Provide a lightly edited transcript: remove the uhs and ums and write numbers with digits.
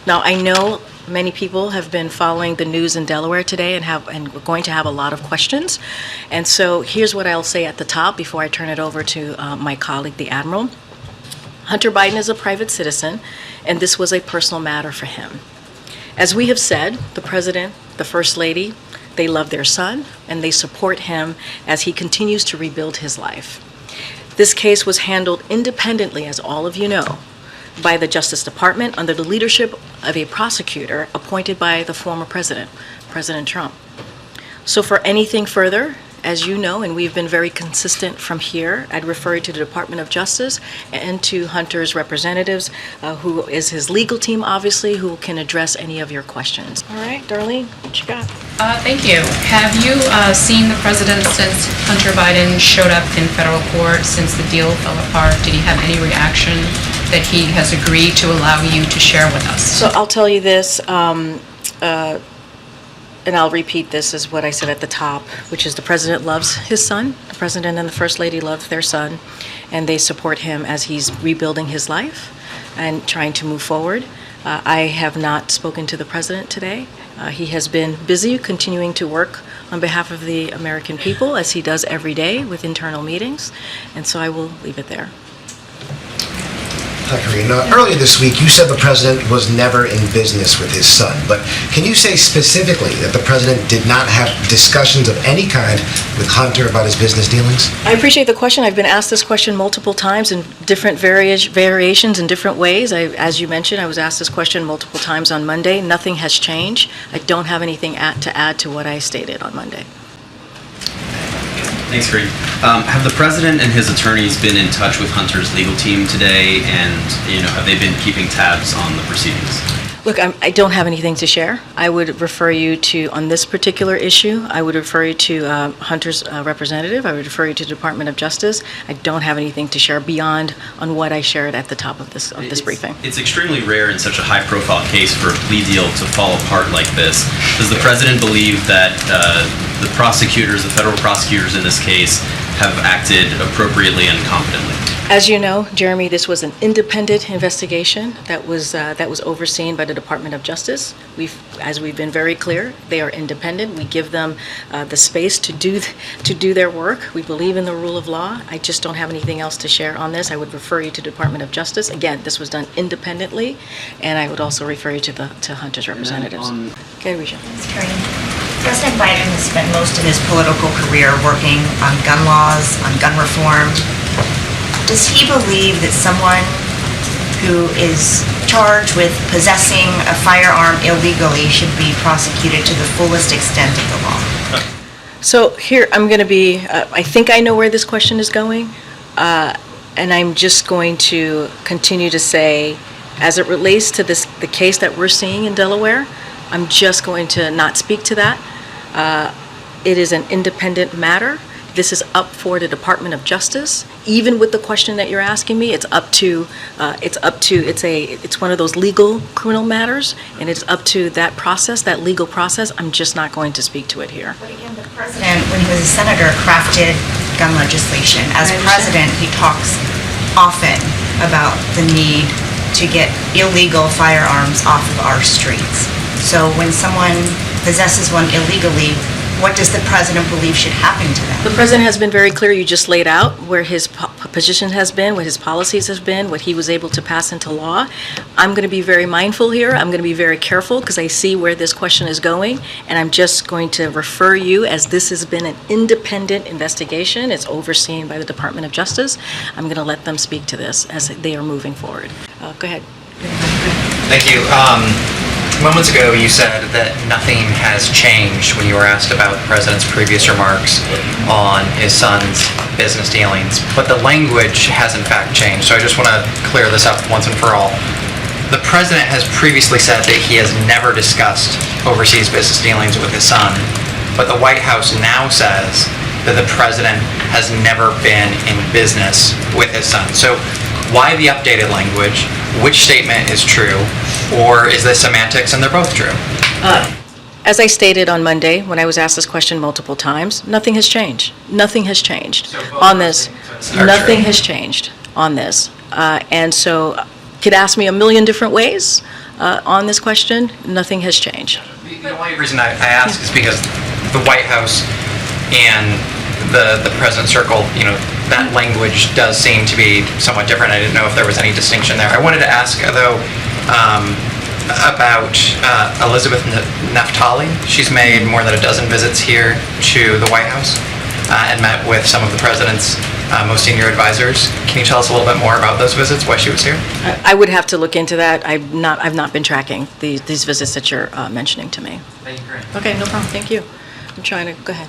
Now, I know many people have been following the news in Delaware today and we're going to have a lot of questions. And so here's what I'll say at the top before I turn it over to my colleague, the Admiral. Hunter Biden is a private citizen, and this was a personal matter for him. As we have said, the President, the First Lady, they love their son, and they support him as he continues to rebuild his life. This case was handled independently, as all of you know, by the Justice Department under the leadership of a prosecutor appointed by the former president, President Trump. So for anything further, as you know, and we've been very consistent from here, I'd refer you to the Department of Justice and to Hunter's representatives, who is his legal team, obviously, who can address any of your questions. All right, Darlene, what you got? Thank you. Have you seen the president since Hunter Biden showed up in federal court, since the deal fell apart? Did he have any reaction that he has agreed to allow you to share with us? So I'll tell you this, and I'll repeat this as what I said at the top, which is the president loves his son. The president and the first lady love their son, and they support him as he's rebuilding his life and trying to move forward. I have not spoken to the president today. He has been busy continuing to work on behalf of the American people, as he does every day with internal meetings, and so I will leave it there. Hi, Karine. Earlier this week, you said the president was never in business with his son, but can you say specifically that the president did not have discussions of any kind with Hunter about his business dealings? I appreciate the question. I've been asked this question multiple times in different variations in different ways. As you mentioned, I was asked this question multiple times on Monday. Nothing has changed. I don't have anything to add to what I stated on Monday. Thanks, Karine. Have the president and his attorneys been in touch with Hunter's legal team today, and have they been keeping tabs on the proceedings? Look, I don't have anything to share. I would refer you to, on this particular issue, I would refer you to Hunter's representative. I would refer you to the Department of Justice. I don't have anything to share beyond on what I shared at the top of this briefing. It's extremely rare in such a high-profile case for a plea deal to fall apart like this. Does the president believe that the prosecutors, the federal prosecutors in this case, have acted appropriately and competently? As you know, Jeremy, this was an independent investigation that was overseen by the Department of Justice. As we've been very clear, they are independent. We give them the space to do their work. We believe in the rule of law. I just don't have anything else to share on this. I would refer you to the Department of Justice. Again, this was done independently, and I would also refer you to Hunter's representatives. Okay, Risha. President Biden has spent most of his political career working on gun laws, on gun reform. Does he believe that someone who is charged with possessing a firearm illegally should be prosecuted to the fullest extent of the law? So here, I'm going to be, I think I know where this question is going, and I'm just going to continue to say, as it relates to the case that we're seeing in Delaware, I'm just going to not speak to that. It is an independent matter. This is up for the Department of Justice. Even with the question that you're asking me, it's one of those legal criminal matters, and it's up to that process, that legal process. I'm just not going to speak to it here. But again, the president, when he was a senator, crafted gun legislation. As president, he talks often about the need to get illegal firearms off of our streets. So when someone possesses one illegally, what does the president believe should happen to them? The president has been very clear. You just laid out where his position has been, what his policies have been, what he was able to pass into law. I'm going to be very mindful here. I'm going to be very careful because I see where this question is going, and I'm just going to refer you, as this has been an independent investigation. It's overseen by the Department of Justice. I'm going to let them speak to this as they are moving forward. Go ahead. Thank you. Moments ago, you said that nothing has changed when you were asked about the president's previous remarks on his son's business dealings, but the language has in fact changed. So I just want to clear this up once and for all. The president has previously said that he has never discussed overseas business dealings with his son, but the White House now says that the president has never been in business with his son. So why the updated language? Which statement is true? Or is this semantics and they're both true? As I stated on Monday, when I was asked this question multiple times, nothing has changed. Nothing has changed on this. Nothing has changed on this. And so, could ask me a million different ways. On this question, nothing has changed. The only reason I ask is because the White House and the President's Circle, that language does seem to be somewhat different. I didn't know if there was any distinction there. I wanted to ask, though, about Elizabeth Naftali. She's made more than a dozen visits here to the White House and met with some of the President's most senior advisors. Can you tell us a little bit more about those visits, why she was here? I would have to look into that. I've not been tracking these visits that you're mentioning to me. Thank you, Karine. Okay, no problem. Thank you. I'm trying to, go ahead.